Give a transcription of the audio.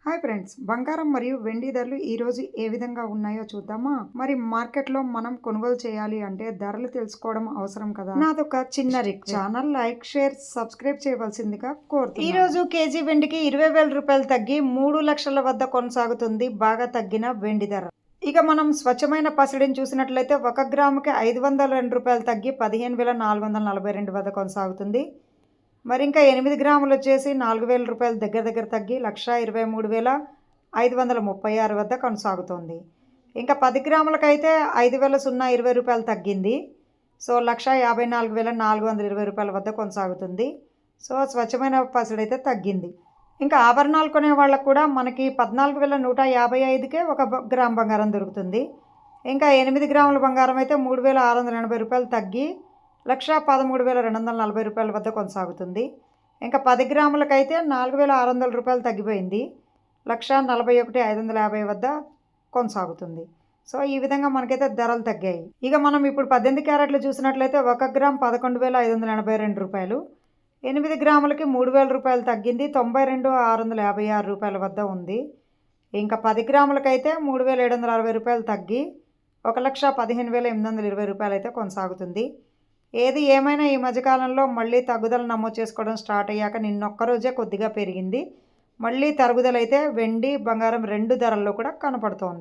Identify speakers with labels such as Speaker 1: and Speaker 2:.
Speaker 1: Hi friends, బంగారం మరియు వెండి ధరలు ఈరోజు ఏ విధంగా ఉన్నాయో చూద్దామా? మరి మార్కెట్లో మనం కొనుగోలు చేయాలి అంటే ధరలు తెలుసుకోవడం అవసరం కదా. నాదొక చిన్న request, channel like, share, subscribe చేయవలసిందిగా కోరుతున్నాను. ఈ రోజు కేజీ వెండికి 20,000 రూపాయలు తగ్గి 3 లక్షల వద్ద కొనసాగుతుంది బాగా తగ్గిన వెండి ధర. ఇక మనం స్వచ్ఛమైన పసిడిని చూసినట్లయితే 1 గ్రాముకి 502 రూపాయలు తగ్గి 15,442 వద్ద కొనసాగుతుంది. మరి ఇంకా 8 గ్రాములు వచ్చేసి 4,000 రూపాయలు దగ్గర తగ్గి 1,23,536 వద్ద కొనసాగుతోంది. ఇంకా 10 గ్రాములకైతే 5,020 రూపాయలు తగ్గింది. సో 1,54,420 రూపాయల వద్ద కొనసాగుతుంది. సో స్వచ్ఛమైన పసిడి అయితే తగ్గింది. ఇంకా ఆభరణాలు కొనే వాళ్ళకు కూడా మనకి 14,155కే 1 గ్రామ్ బంగారం దొరుకుతుంది. ఇంకా 8 గ్రాముల బంగారం అయితే 3,680 రూపాయలు తగ్గి 1,13,240 రూపాయల వద్ద కొనసాగుతుంది. ఇంకా 10 గ్రాములకైతే 4,600 రూపాయలు తగ్గిపోయింది, 1,41,550 వద్ద కొనసాగుతుంది. సో ఈ విధంగా మనకైతే ధరలు తగ్గాయి. ఇక మనం ఇప్పుడు 18 క్యారెట్లు చూసినట్లయితే 1 గ్రామ్ 11,582 రూపాయలు, 8 గ్రాములకి 3,000 రూపాయలు తగ్గింది, 92,656 రూపాయల వద్ద ఉంది. ఇంకా 10 గ్రాములకైతే 3,760 రూపాయలు తగ్గి 1,15,820 రూపాయలు అయితే కొనసాగుతుంది. ఏది ఏమైనా ఈ మధ్యకాలంలో మళ్ళీ తగ్గుదల నమోదు చేసుకోవడం స్టార్ట్ అయ్యాక నిన్నొక్కరోజే కొద్దిగా పెరిగింది. మళ్ళీ తరుగుదల అయితే వెండి బంగారం 2 ధరల్లో కూడా కనపడుతోంది.